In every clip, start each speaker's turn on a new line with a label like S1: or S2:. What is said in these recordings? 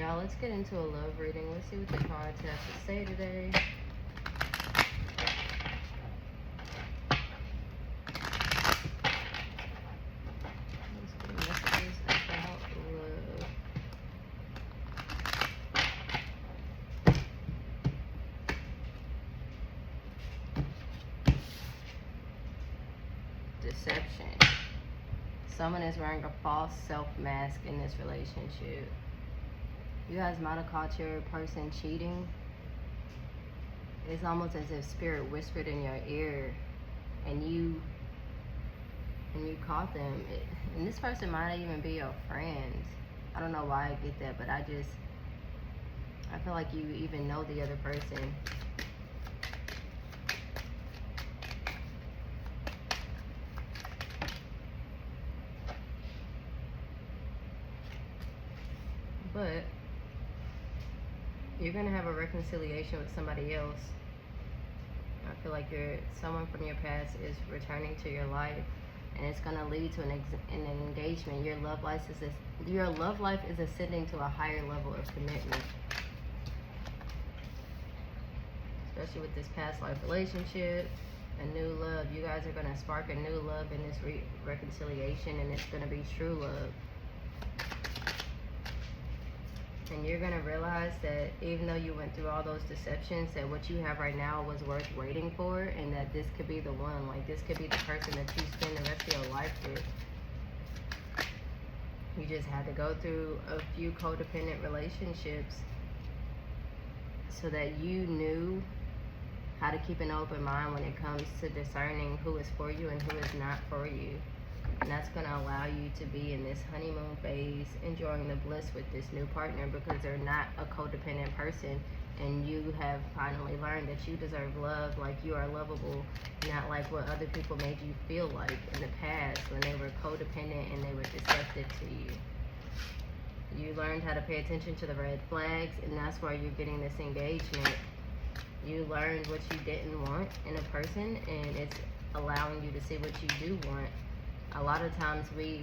S1: y'all, let's get into a love reading. Let's see what the cards have to say today. Let's get messages about love. Deception. Someone is wearing a false self-mask in this relationship. You guys might have caught your person cheating. It's almost as if spirit whispered in your ear and you caught them. And this person might even be your friend. I don't know why I get that, but I feel like you even know the other person. But you're gonna have a reconciliation with somebody else. I feel like someone from your past is returning to your life, and it's gonna lead to an engagement. Your love life is ascending to a higher level of commitment, especially with this past life relationship. A new love. You guys are gonna spark a new love in this reconciliation, and it's gonna be true love. And you're going to realize that even though you went through all those deceptions, that what you have right now was worth waiting for, and that this could be the one. Like, this could be the person that you spend the rest of your life with. You just had to go through a few codependent relationships so that you knew how to keep an open mind when it comes to discerning who is for you and who is not for you. And that's going to allow you to be in this honeymoon phase, enjoying the bliss with this new partner, because they're not a codependent person, and you have finally learned that you deserve love, like you are lovable, not like what other people made you feel like in the past when they were codependent and they were deceptive to you. You learned how to pay attention to the red flags, and that's why you're getting this engagement. You learned what you didn't want in a person, and it's allowing you to see what you do want. A lot of times we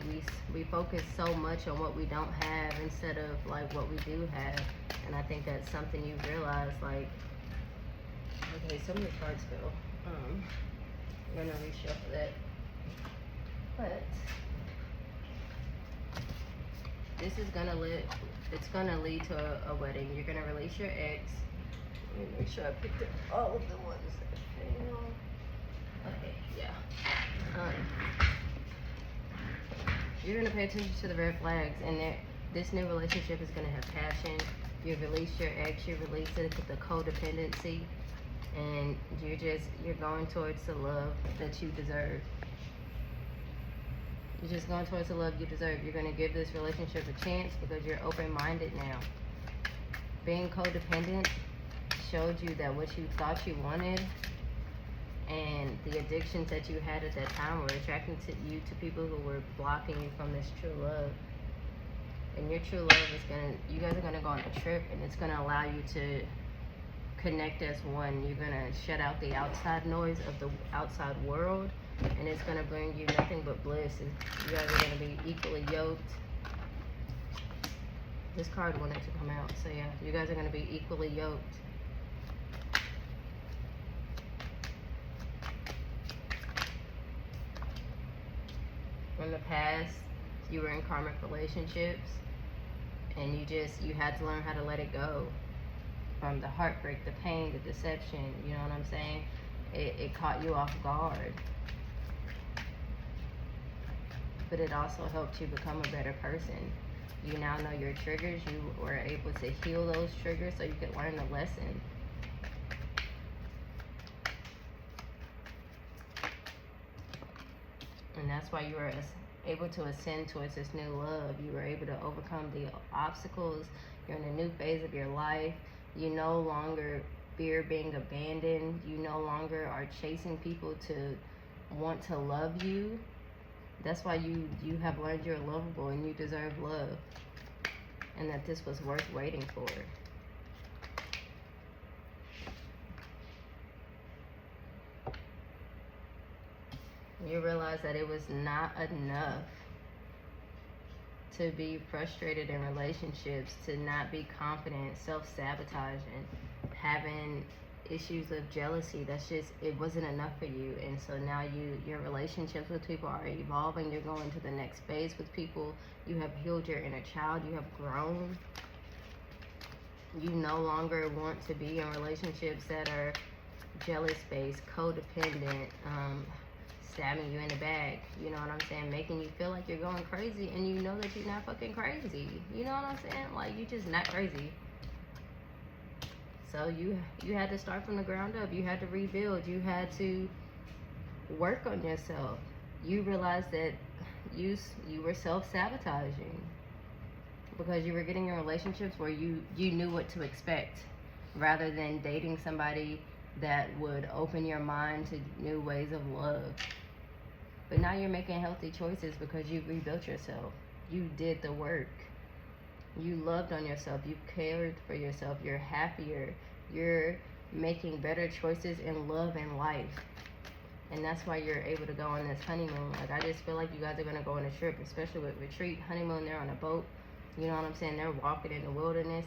S1: focus so much on what we don't have instead of like what we do have, and I think that's something you realize. Like, okay, so many cards fell. I'm gonna reshuffle that, but this is gonna lead to a wedding. You're gonna release your ex. Let me make sure I picked up all of the ones that fell. Okay, yeah. You're going to pay attention to the red flags, and this new relationship is going to have passion. You've released your ex, you released the codependency, and you're going towards the love that you deserve. You're just going towards the love you deserve. You're going to give this relationship a chance because you're open-minded now. Being codependent showed you that what you thought you wanted and the addictions that you had at that time were attracting to people who were blocking you from this true love. And your true love you guys are gonna go on a trip, and it's gonna allow you to connect as one. You're gonna shut out the outside noise of the outside world, and it's gonna bring you nothing but bliss. You guys are gonna be equally yoked. This card wanted to come out, so yeah, you guys are gonna be equally yoked. From the past, you were in karmic relationships, and you had to learn how to let it go. From the heartbreak, the pain, the deception, you know what I'm saying? It caught you off guard. But it also helped you become a better person. You now know your triggers. You were able to heal those triggers so you could learn the lesson. And that's why you were able to ascend towards this new love. You were able to overcome the obstacles. You're in a new phase of your life. You no longer fear being abandoned. You no longer are chasing people to want to love you. That's why you have learned you're lovable and you deserve love. And that this was worth waiting for. You realize that it was not enough to be frustrated in relationships, to not be confident, self-sabotaging, having issues of jealousy. That's just, it wasn't enough for you. And so now your relationships with people are evolving. You're going to the next phase with people. You have healed your inner child. You have grown. You no longer want to be in relationships that are jealous based, codependent, stabbing you in the back, you know what I'm saying, making you feel like you're going crazy, and you know that you're not fucking crazy, you know what I'm saying, like, you just not crazy. So you had to start from the ground up. You had to rebuild. You had to work on yourself. You realized that you were self-sabotaging because you were getting in relationships where you knew what to expect, rather than dating somebody that would open your mind to new ways of love. But now you're making healthy choices because you rebuilt yourself. You did the work. You loved on yourself. You cared for yourself. You're happier. You're making better choices in love and life. And that's why you're able to go on this honeymoon. Like, I just feel like you guys are going to go on a trip, especially with retreat, honeymoon. They're on a boat. You know what I'm saying? They're walking in the wilderness.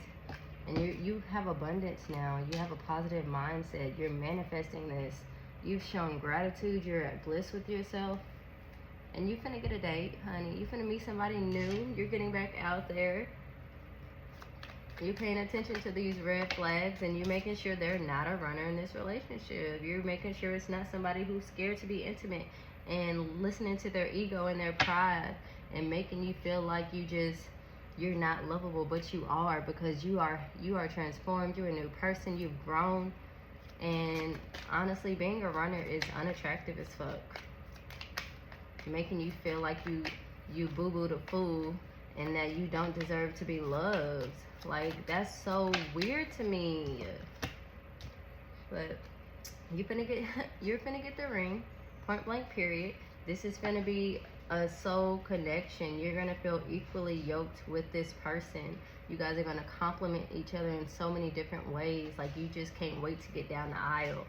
S1: And you have abundance now. You have a positive mindset. You're manifesting this. You've shown gratitude. You're at bliss with yourself. And you finna get a date, honey. You finna meet somebody new. You're getting back out there. You're paying attention to these red flags, and you're making sure they're not a runner in this relationship. You're making sure it's not somebody who's scared to be intimate and listening to their ego and their pride and making you feel like you're not lovable, but you are, because you are transformed. You're a new person. You've grown. And honestly, being a runner is unattractive as fuck. Making you feel like you boo-booed a fool and that you don't deserve to be loved. Like, that's so weird to me. But you're finna get the ring, point blank period. This is gonna be a soul connection. You're gonna feel equally yoked with this person. You guys are gonna complement each other in so many different ways. Like, you just can't wait to get down the aisle.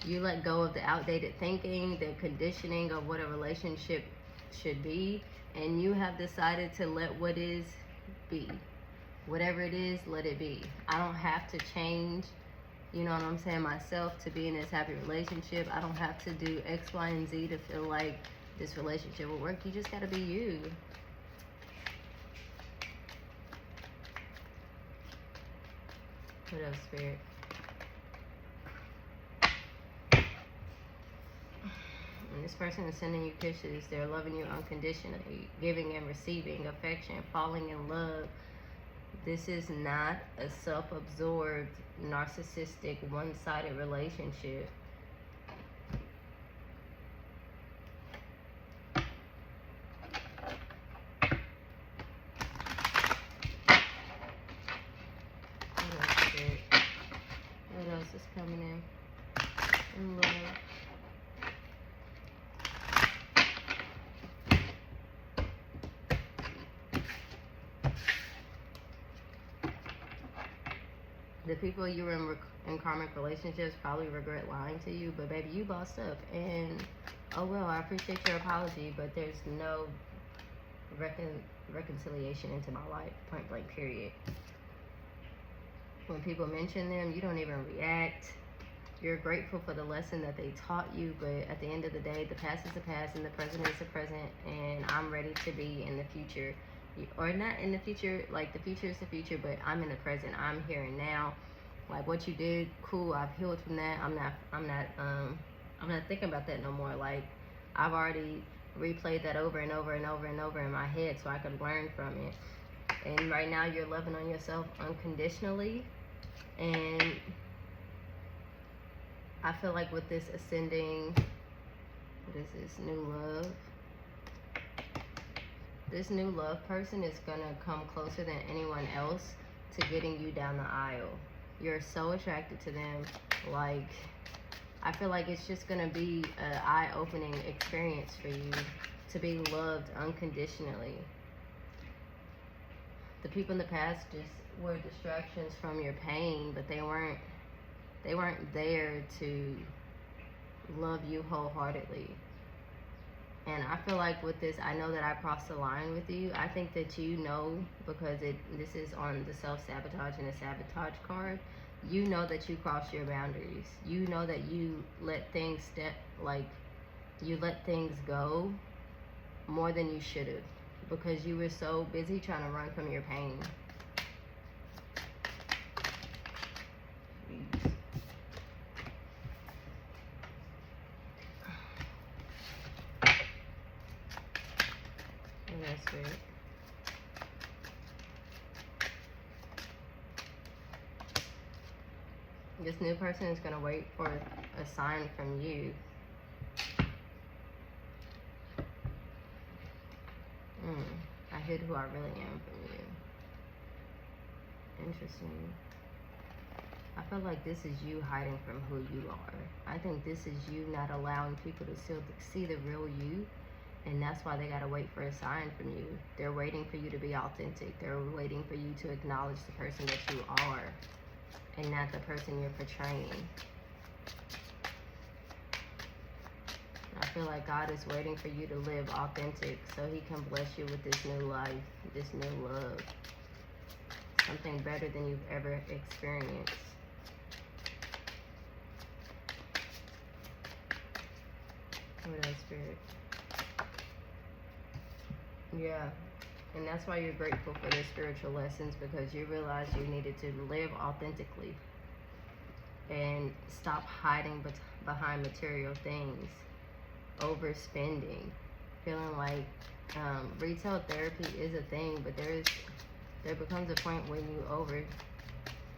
S1: You let go of the outdated thinking, the conditioning of what a relationship should be, and you have decided to let what is be. Whatever it is, let it be. I don't have to change, you know what I'm saying, myself to be in this happy relationship. I don't have to do X, Y, and Z to feel like this relationship will work. You just gotta be you. What else, Spirit? And this person is sending you kisses. They're loving you unconditionally, giving and receiving affection, falling in love. This is not a self-absorbed, narcissistic, one-sided relationship. What else is coming in love? The people you were in karmic relationships probably regret lying to you, but baby, you bossed up. And oh well, I appreciate your apology, but there's no reconciliation into my life, point blank period. When people mention them, you don't even react. You're grateful for the lesson that they taught you, but at the end of the day, the past is the past and the present is the present, and I'm ready to be in the future. Or not in the future, like the future is the future, but I'm in the present. I'm here and now. Like, what you did, cool, I've healed from that. I'm not thinking about that no more. Like, I've already replayed that over and over and over and over in my head so I could learn from it. And right now you're loving on yourself unconditionally. And I feel like with this ascending, what is this, new love? This new love person is gonna come closer than anyone else to getting you down the aisle. You're so attracted to them. Like, I feel like it's just gonna be an eye-opening experience for you to be loved unconditionally. The people in the past just were distractions from your pain, but they weren't there to love you wholeheartedly. And I feel like with this, I know that I crossed the line with you. I think that you know, because this is on the self-sabotage and the sabotage card. You know that you crossed your boundaries. You know that you let things you let things go more than you should have, because you were so busy trying to run from your pain. That's good. This new person is going to wait for a sign from you. I hid who I really am from you. Interesting. I feel like this is you hiding from who you are. I think this is you not allowing people to still see the real you. And that's why they gotta wait for a sign from you. They're waiting for you to be authentic. They're waiting for you to acknowledge the person that you are and not the person you're portraying. I feel like God is waiting for you to live authentic so he can bless you with this new life, this new love. Something better than you've ever experienced. What else, Spirit? Yeah, and that's why you're grateful for the spiritual lessons, because you realized you needed to live authentically and stop hiding behind material things, overspending, feeling like retail therapy is a thing, but there becomes a point when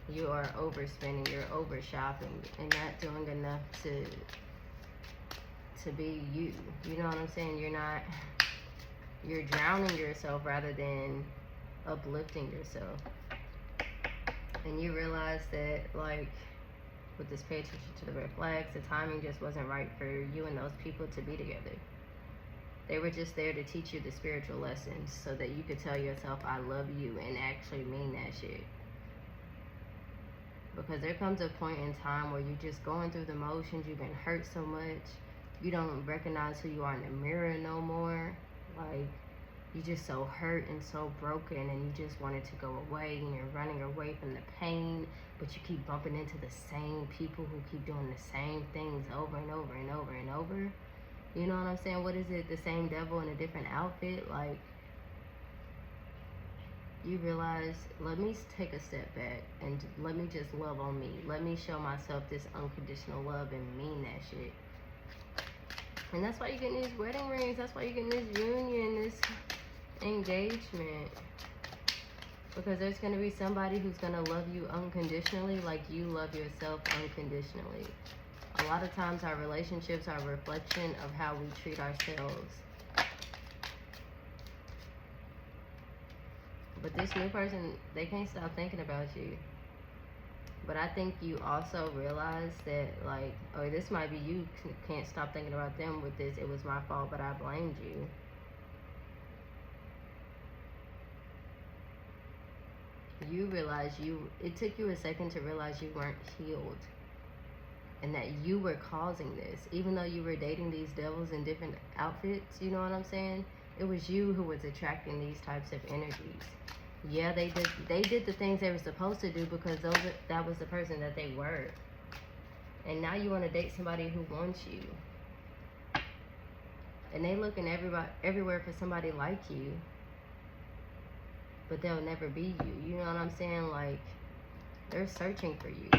S1: you are overspending, you're over shopping, and not doing enough to be you. You know what I'm saying? You're drowning yourself rather than uplifting yourself. And you realize that, like, with this pay attention to the red flags, the timing just wasn't right for you and those people to be together. They were just there to teach you the spiritual lessons so that you could tell yourself, I love you, and actually mean that shit. Because there comes a point in time where you're just going through the motions, you've been hurt so much, you don't recognize who you are in the mirror no more. Like, you're just so hurt and so broken, and you just want it to go away, and you're running away from the pain, but you keep bumping into the same people who keep doing the same things over and over and over and over. You know what I'm saying? What is it? The same devil in a different outfit? Like, you realize, let me take a step back and let me just love on me. Let me show myself this unconditional love and mean that shit. And that's why you're getting these wedding rings. That's why you're getting this union, this engagement. Because there's going to be somebody who's going to love you unconditionally like you love yourself unconditionally. A lot of times our relationships are a reflection of how we treat ourselves. But this new person, they can't stop thinking about you. But I think you also realize that, like, or this might be you can't stop thinking about them with this, it was my fault, but I blamed you. You realize it took you a second to realize you weren't healed. And that you were causing this. Even though you were dating these devils in different outfits, you know what I'm saying? It was you who was attracting these types of energies. Yeah, they did the things they were supposed to do because that was the person that they were. And now you want to date somebody who wants you. And they looking everywhere for somebody like you. But they'll never be you. You know what I'm saying? Like, they're searching for you.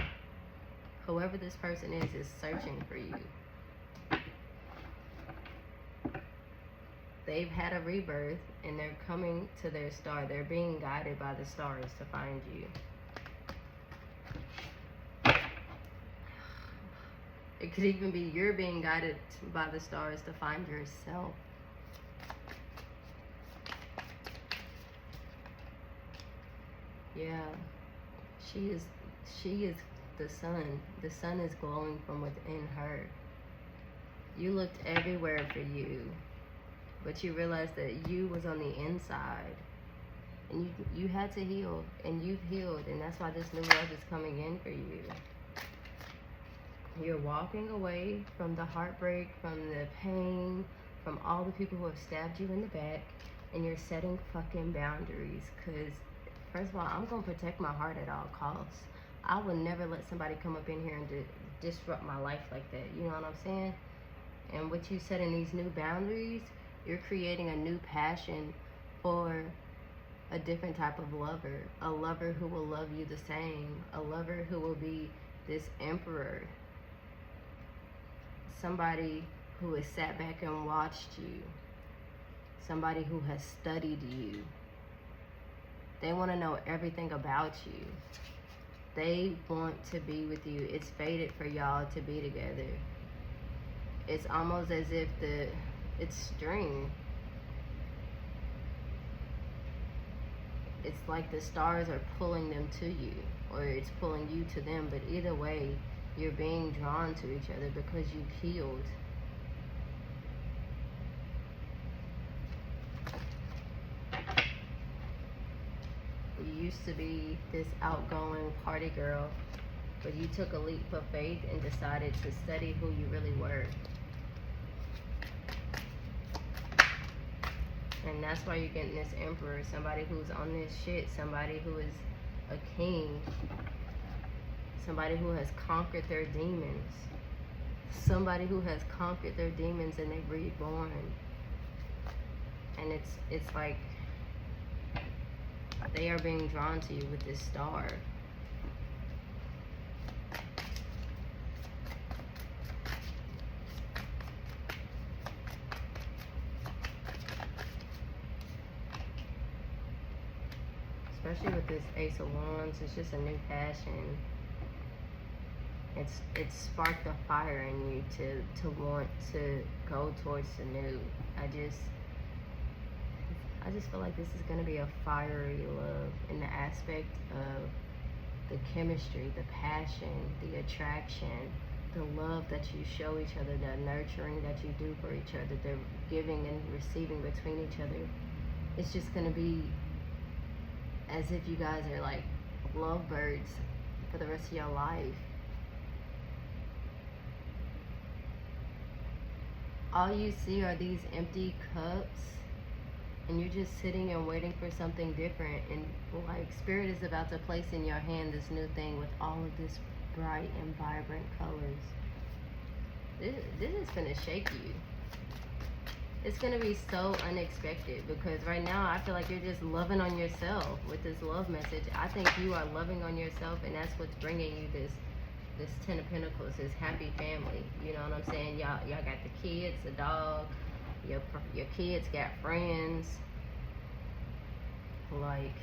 S1: Whoever this person is searching for you. They've had a rebirth and they're coming to their star. They're being guided by the stars to find you. It could even be you're being guided by the stars to find yourself. Yeah, she is the sun. The sun is glowing from within her. You looked everywhere for you. But you realized that you was on the inside. And you had to heal. And you've healed. And that's why this new love is coming in for you. You're walking away from the heartbreak, from the pain, from all the people who have stabbed you in the back, and you're setting fucking boundaries. Because, first of all, I'm going to protect my heart at all costs. I will never let somebody come up in here and disrupt my life like that. You know what I'm saying? And with you setting these new boundaries, you're creating a new passion for a different type of lover. A lover who will love you the same. A lover who will be this emperor. Somebody who has sat back and watched you. Somebody who has studied you. They want to know everything about you. They want to be with you. It's fated for y'all to be together. It's almost as if it's string. It's like the stars are pulling them to you, or it's pulling you to them, but either way, you're being drawn to each other because you've healed. You used to be this outgoing party girl, but you took a leap of faith and decided to study who you really were. And that's why you're getting this emperor, somebody who's on this shit, somebody who is a king, somebody who has conquered their demons, somebody who has conquered their demons and they're reborn. And it's like they are being drawn to you with this star. Especially with this Ace of Wands, it's just a new passion. It's sparked a fire in you to want to go towards the new. I just feel like this is going to be a fiery love in the aspect of the chemistry, the passion, the attraction, the love that you show each other, the nurturing that you do for each other, the giving and receiving between each other. It's just going to be as if you guys are like lovebirds for the rest of your life. All you see are these empty cups, and you're just sitting and waiting for something different. And like Spirit is about to place in your hand this new thing with all of this bright and vibrant colors. This is gonna shake you. It's gonna be so unexpected, because right now I feel like you're just loving on yourself with this love message. I think you are loving on yourself, and that's what's bringing you this Ten of Pentacles, this happy family. You know what I'm saying? Y'all got the kids, the dog, your kids got friends. Like,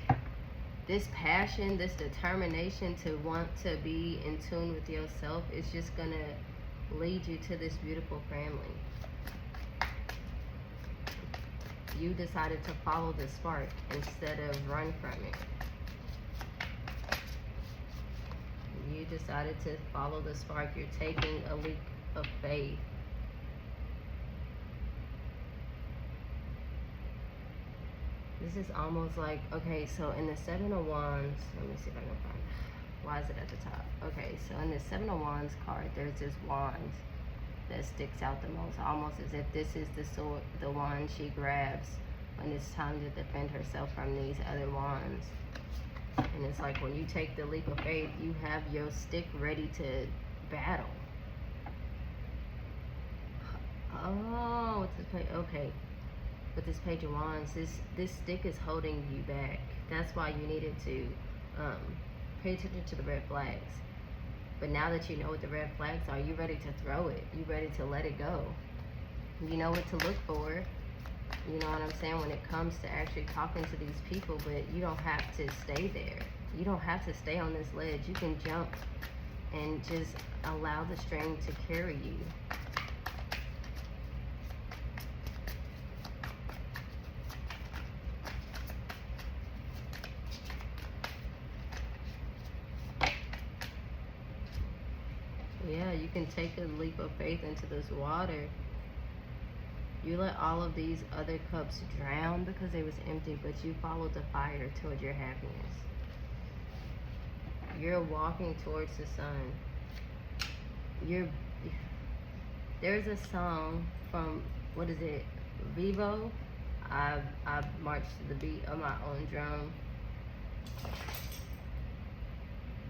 S1: this passion, this determination to want to be in tune with yourself is just gonna lead you to this beautiful family. You decided to follow the spark instead of run from it. You decided to follow the spark. You're taking a leap of faith. This is almost like, okay, so in the Seven of Wands, let me see if I can find it. Why is it at the top? Okay, so in the Seven of Wands card, there's this wand that sticks out the most, almost as if this is the sword, the wand she grabs when it's time to defend herself from these other wands. And it's like when you take the leap of faith, you have your stick ready to battle. Oh, what's this page? Okay, with this Page of Wands, this stick is holding you back. That's why you needed to pay attention to the red flags. But now that you know what the red flags are, you ready to throw it. You ready to let it go. You know what to look for. You know what I'm saying, when it comes to actually talking to these people, but you don't have to stay there. You don't have to stay on this ledge. You can jump and just allow the string to carry you. Yeah, you can take a leap of faith into this water. You let all of these other cups drown because they was empty, but you followed the fire towards your happiness. You're walking towards the sun. There's a song from what is it, Vivo. I marched to the beat of my own drum.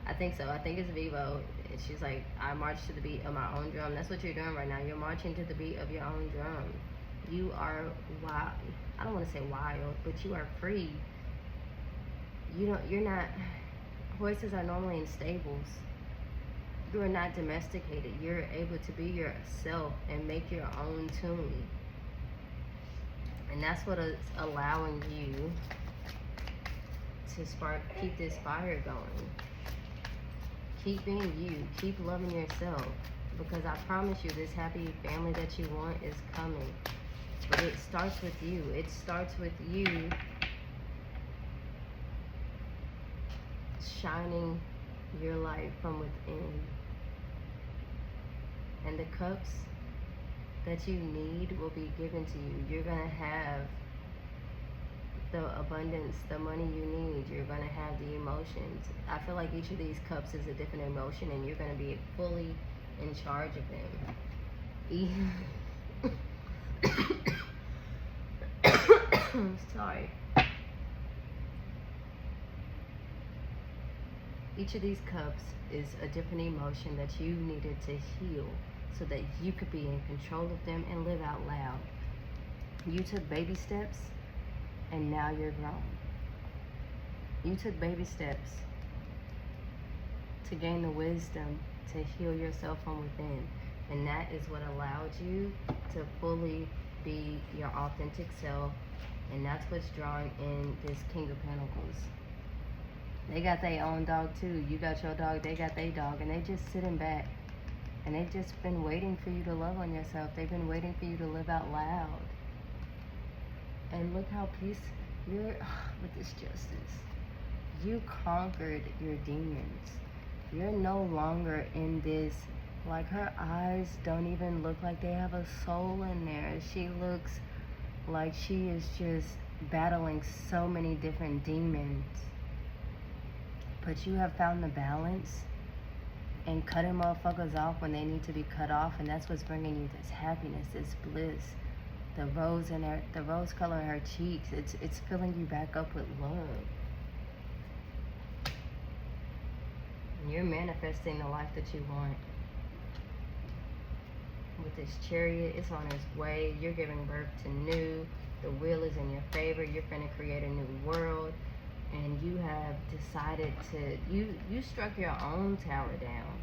S1: I think so. I think it's Vivo. And she's like, I march to the beat of my own drum. That's what you're doing right now. You're marching to the beat of your own drum. You are wild. I don't want to say wild, but you are free. You're not, horses are normally in stables. You are not domesticated. You're able to be yourself and make your own tune. And that's what is allowing you to keep this fire going. Keep being you. Keep loving yourself. Because I promise you, this happy family that you want is coming. But it starts with you. It starts with you shining your light from within. And the cups that you need will be given to you. You're going to have the abundance, the money you need. You're going to have the emotions. I feel like each of these cups is a different emotion, and you're going to be fully in charge of them. Sorry. Each of these cups is a different emotion that you needed to heal so that you could be in control of them and live out loud. You took baby steps, and now you're grown. You took baby steps to gain the wisdom to heal yourself from within. And that is what allowed you to fully be your authentic self. And that's what's drawing in this King of Pentacles. They got their own dog too. You got your dog, they got their dog. And they just sitting back. And they've just been waiting for you to love on yourself. They've been waiting for you to live out loud. And look how peaceful you're with this justice. You conquered your demons. You're no longer in this, like, her eyes don't even look like they have a soul in there. She looks like she is just battling so many different demons. But you have found the balance and cutting motherfuckers off when they need to be cut off, and that's what's bringing you this happiness, this bliss. The rose color in her cheeks, it's filling you back up with love. And you're manifesting the life that you want. With this Chariot, it's on its way. You're giving birth to new. The wheel is in your favor. You're going to create a new world. And you have decided to, you struck your own tower down.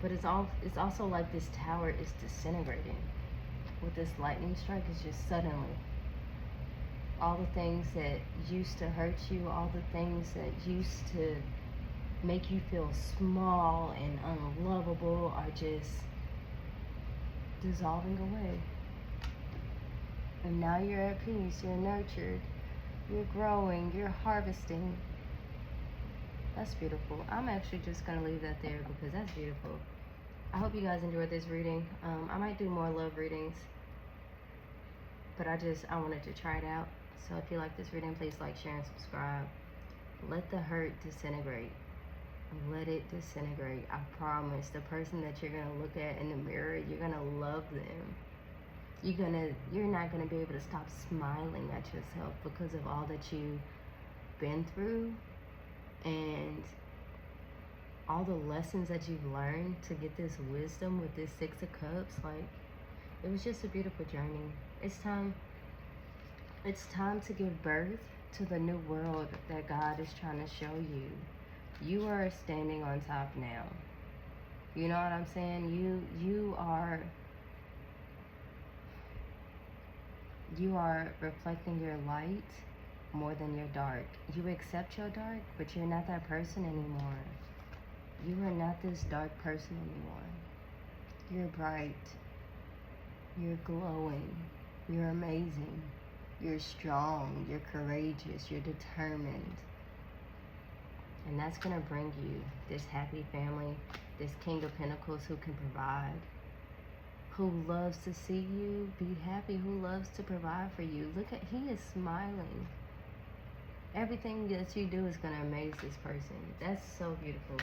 S1: But it's also like this tower is disintegrating. With this lightning strike, it's just suddenly. All the things that used to hurt you, all the things that used to make you feel small and unlovable are just dissolving away. And now you're at peace, you're nurtured, you're growing, you're harvesting. That's beautiful. I'm actually just gonna leave that there because that's beautiful. I hope you guys enjoyed this reading. I might do more love readings, but I wanted to try it out. So if you like this reading, please like, share, and subscribe. Let the hurt disintegrate. Let it disintegrate. I promise. The person that you're gonna look at in the mirror, you're gonna love them. You're not gonna be able to stop smiling at yourself because of all that you've been through and all the lessons that you've learned to get this wisdom with this Six of Cups. Like, it was just a beautiful journey. It's time to give birth to the new world that God is trying to show you. You are standing on top now. You know what I'm saying? You are reflecting your light more than your dark. You accept your dark, but you're not that person anymore. You are not this dark person anymore. You're bright. You're glowing. You're amazing. You're strong. You're courageous. You're determined. And that's going to bring you this happy family, this King of Pentacles who can provide, who loves to see you be happy, who loves to provide for you. Look at, he is smiling. Everything that you do is going to amaze this person. That's so beautiful.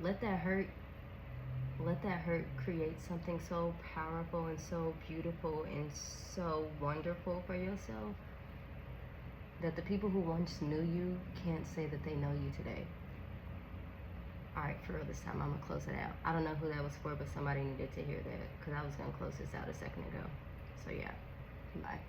S1: Let that hurt let that hurt create something so powerful and so beautiful and so wonderful for yourself that the people who once knew you can't say that they know you today. All right, for real this time, I'm gonna close it out. I don't know who that was for, but somebody needed to hear that because I was gonna close this out a second ago. So yeah, bye.